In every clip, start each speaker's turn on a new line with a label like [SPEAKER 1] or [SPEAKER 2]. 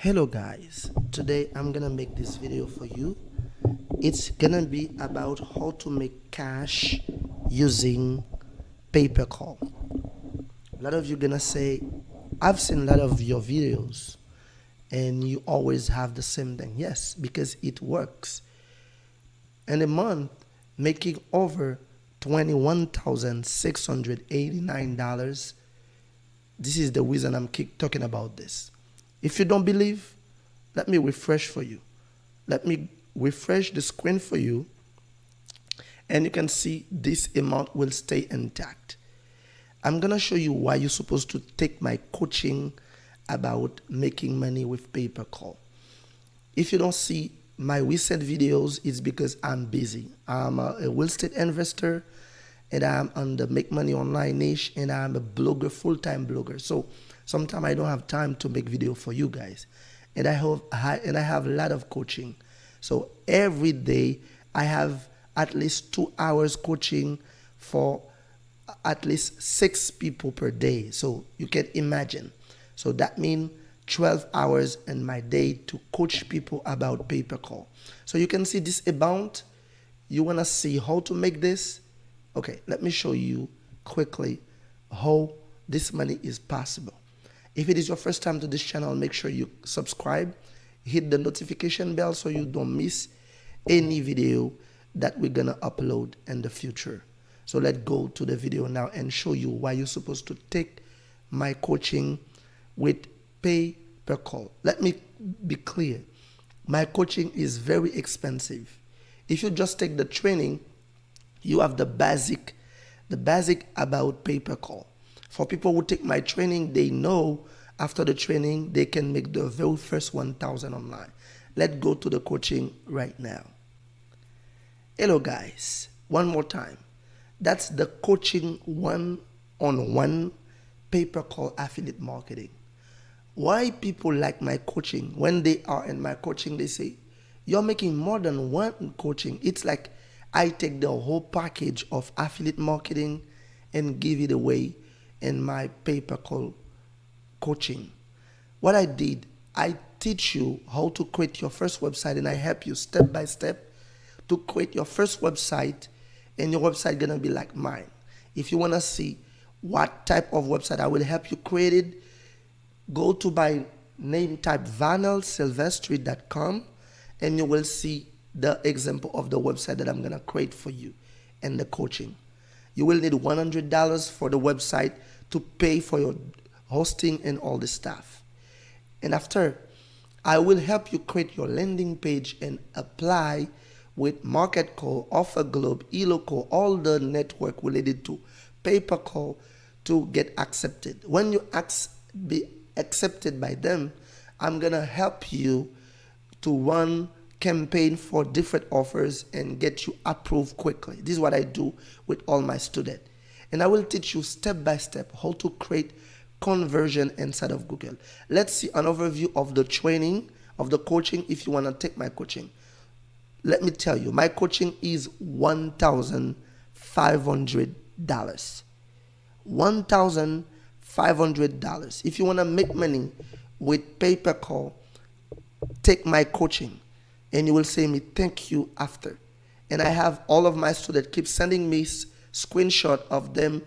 [SPEAKER 1] Hello guys, today I'm gonna make this video for you. It's gonna be about how to make cash using paper call. A lot of you gonna say, I've seen a lot of your videos and you always have the same thing. Yes, because it works. In a month, making over $21,689. This is the reason I'm talking about this. If you don't believe, let me refresh for you. Let me refresh the screen for you, and you can see this amount will stay intact. I'm gonna show you why you're supposed to take my coaching about making money with paper call. If you don't see my recent videos, it's because I'm busy. I'm a real estate investor, and I'm on the make money online niche, and I'm a blogger, full-time blogger. So sometimes I don't have time to make video for you guys, and I have a lot of coaching. So every day I have at least 2 hours coaching for at least 6 people per day. So you can imagine. So that means 12 hours in my day to coach people about paper call. So you can see this amount. You want to see how to make this? Okay, let me show you quickly how this money is possible. If it is your first time to this channel, make sure you subscribe, hit the notification bell so you don't miss any video that we're gonna upload in the future. So let's go to the video now and show you why you're supposed to take my coaching with pay per call. Let me be clear. My coaching is very expensive. If you just take the training, you have the basic about pay per call. For people who take my training, they know after the training, they can make the very first 1,000 online. Let's go to the coaching right now. Hello guys, one more time. That's the coaching one-on-one pay-per-call affiliate marketing. Why people like my coaching? When they are in my coaching, they say, you're making more than one coaching. It's like I take the whole package of affiliate marketing and give it away in my pay-per-call coaching. What I did, I teach you how to create your first website, and I help you step by step to create your first website, and your website gonna be like mine. If you wanna see what type of website I will help you create it, go to my name, type princeherly.sylvester.com, and you will see the example of the website that I'm gonna create for you and the coaching. You will need $100 for the website to pay for your hosting and all the stuff. And after, I will help you create your landing page and apply with Market Call, Offer Globe, eLocal, all the network related to paper call to get accepted. When you be accepted by them, I'm gonna help you to run campaign for different offers and get you approved quickly. This is what I do with all my students. And I will teach you step by step how to create conversion inside of Google. Let's see an overview of the training, of the coaching if you want to take my coaching. Let me tell you, my coaching is $1,500. $1,500. If you want to make money with paper call, take my coaching, and you will say me thank you after. And I have all of my students keep sending me screenshot of them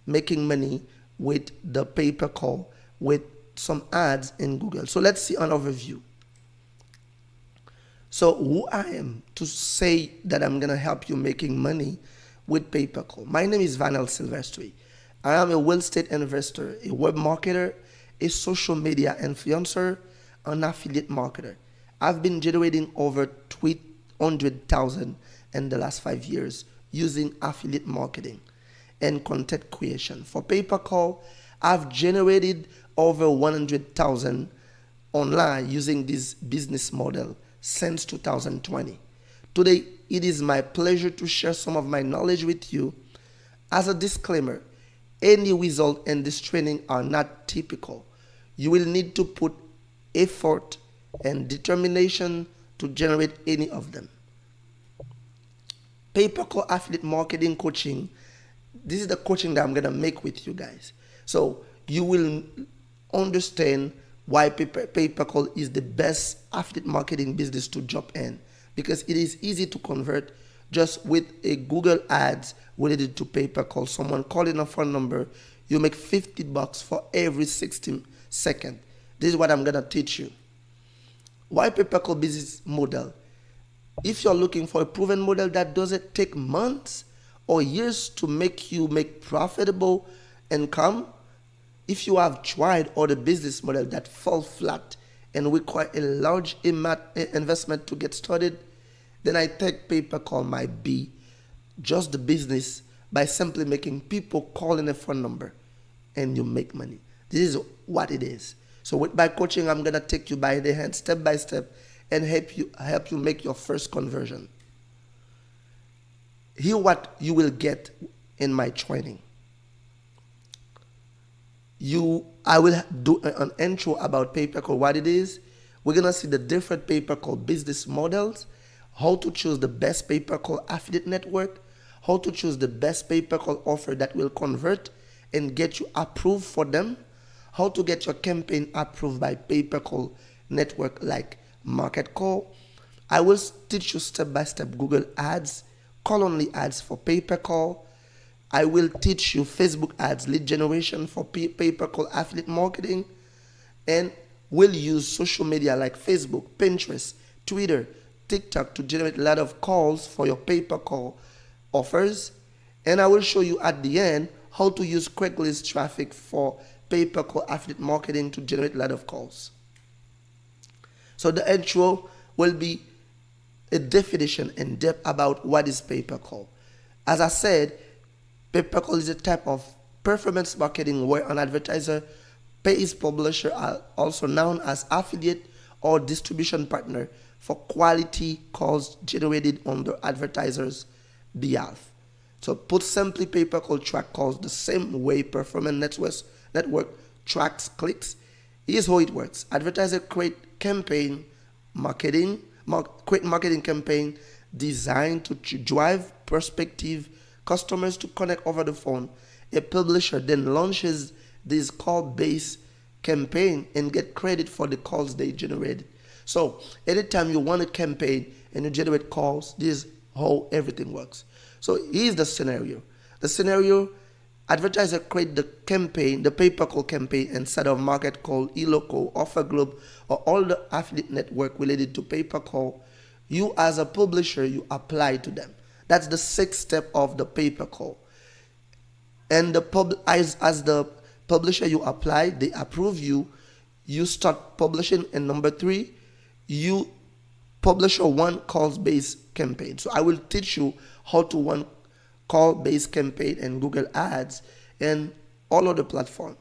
[SPEAKER 1] making money with the paper call with some ads in Google. So let's see an overview. So who I am to say that I'm gonna help you making money with paper call. My name is Sylvester. I am a real estate investor, a web marketer, a social media influencer, an affiliate marketer. I've been generating over 300,000 in the last 5 years using affiliate marketing and content creation. For paper call, I've generated over 100,000 online using this business model since 2020. Today, it is my pleasure to share some of my knowledge with you. As a disclaimer, any result in this training are not typical. You will need to put effort and determination to generate any of them. Paper call affiliate marketing coaching, this is the coaching that I'm gonna make with you guys. So you will understand why pay-per-call is the best affiliate marketing business to jump in, because it is easy to convert just with a Google ads related to pay-per-call. Someone calling a phone number, you make $50 for every 60 seconds. This is what I'm gonna teach you. Why pay-per-call business model? If you're looking for a proven model that doesn't take months or years to make you make profitable income, if you have tried other business model that fall flat and require a large investment to get started, then I think pay-per-call might be just the business by simply making people call in a phone number and you make money. This is what it is. So with my coaching, I'm gonna take you by the hand step by step and help you make your first conversion. Hear what you will get in my training. I will do an intro about pay-per-call, what it is. We're gonna see the different pay-per-call business models, how to choose the best pay-per-call affiliate network, how to choose the best pay-per-call offer that will convert and get you approved for them, how to get your campaign approved by pay-per-call network like MarketCall. I will teach you step-by-step Google ads, call-only ads for pay-per-call. I will teach you Facebook ads, lead generation for pay-per-call affiliate marketing, and we'll use social media like Facebook, Pinterest, Twitter, TikTok to generate a lot of calls for your pay-per-call offers. And I will show you at the end how to use Craigslist traffic for pay-per-call affiliate marketing to generate a lot of calls. So the intro will be a definition in depth about what is pay-per-call. As I said, pay-per-call is a type of performance marketing where an advertiser pays publisher, also known as affiliate or distribution partner, for quality calls generated on the advertiser's behalf. So put simply, pay-per-call track calls the same way performance network tracks clicks. Here's how it works. Advertiser create marketing campaign designed to drive prospective customers to connect over the phone. A publisher then launches this call-based campaign and get credit for the calls they generated. So anytime you run a campaign and you generate calls, this is how everything works. So here's the scenario. The scenario, advertiser create the campaign, the pay-per-call campaign inside of MarketCall, eLocal, OfferGlobe, or all the affiliate network related to pay-per-call. You as a publisher, you apply to them. That's the 6th step of the pay-per-call. And as the publisher, you apply, they approve you, you start publishing, and number 3, you publish a one calls-based campaign. So I will teach you how to run call-based campaign in Google Ads and all other platforms.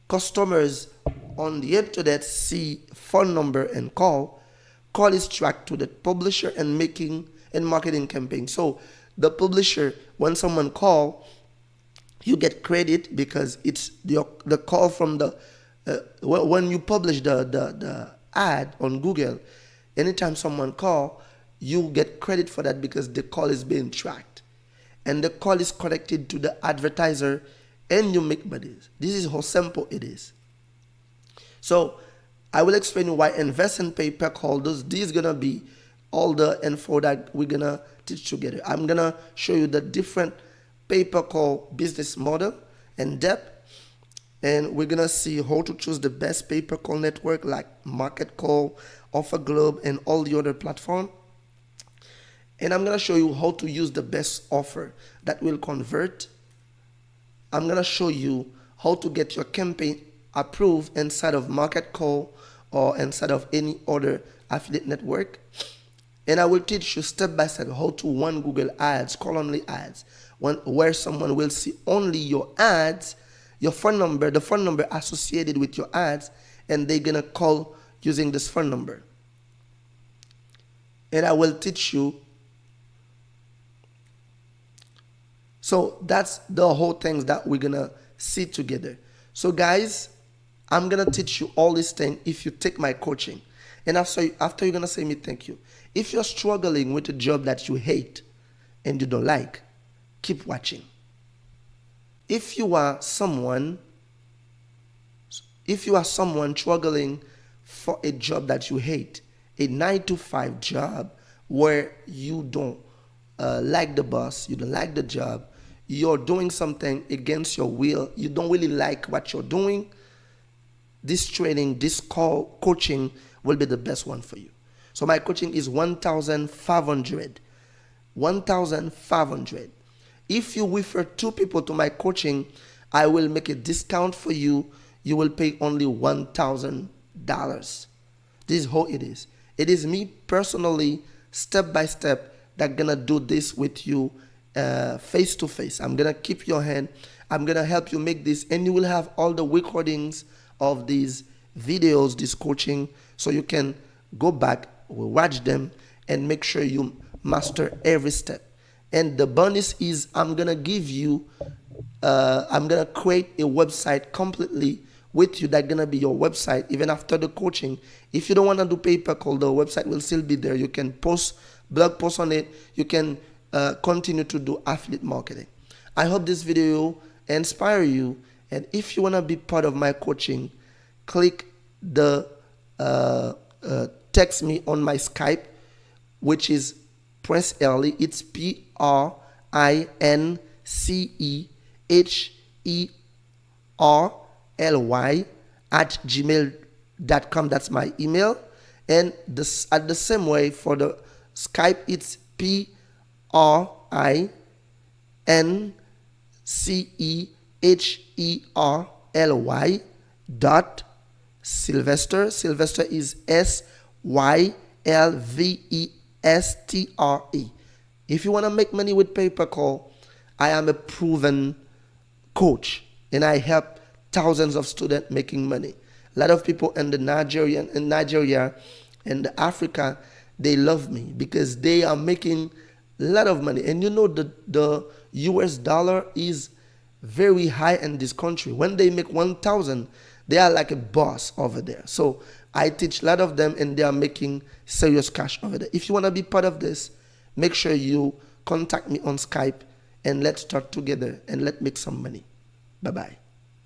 [SPEAKER 1] Customers on the internet see phone number and call is tracked to the publisher and marketing campaign. So the publisher, when someone call, you get credit because it's the call from the when you publish the ad on Google. Anytime someone call, you get credit for that because the call is being tracked, and the call is connected to the advertiser, and you make money. This is how simple it is. So I will explain why invest in pay-per-call. This is gonna be all the info that we're gonna teach together. I'm gonna show you the different pay-per-call business model in depth, and we're gonna see how to choose the best pay-per-call network like MarketCall, OfferGlobe, and all the other platforms. And I'm gonna show you how to use the best offer that will convert. I'm gonna show you how to get your campaign approved inside of MarketCall or inside of any other affiliate network. And I will teach you step by step how to run Google ads, call-only ads, where someone will see only your ads, your phone number, the phone number associated with your ads, and they're gonna call using this phone number. And I will teach you. So that's the whole things that we're gonna see together. So guys, I'm gonna teach you all these things if you take my coaching. And after you're gonna say me thank you. If you're struggling with a job that you hate and you don't like, keep watching. If you are someone, If you are someone struggling for a job that you hate, a 9 to 5 job where you don't like the boss, you don't like the job, you're doing something against your will, you don't really like what you're doing, this training, this coaching will be the best one for you. So my coaching is 1,500. 1,500. If you refer 2 people to my coaching, I will make a discount for you. You will pay only $1,000. This is how it is. It is me personally, step by step, that gonna do this with you face to face. I'm gonna keep your hand. I'm gonna help you make this, and you will have all the recordings of these videos, this coaching, so you can go back, watch them, and make sure you master every step. And the bonus is I'm gonna give you, I'm gonna create a website completely with you that's gonna be your website even after the coaching. If you don't want to do pay-per-call, the website will still be there. You can post blog posts on it. You can continue to do affiliate marketing. I hope this video inspire you, and if you want to be part of my coaching, click the text me on my Skype, which is Prince Herly. It's PRINCEHERLY @gmail.com. That's my email. And at the same way for the Skype, it's PRINCEHERLY .Sylvester is SYLVESTRE. If you want to make money with pay-per-call, I am a proven coach, and I help thousands of students making money. A lot of people in Nigeria and Africa, they love me because they are making a lot of money. And you know, the US dollar is very high in this country. When they make 1,000, they are like a boss over there. So I teach a lot of them, and they are making serious cash over there. If you want to be part of this, make sure you contact me on Skype, and let's start together and let's make some money. Bye-bye.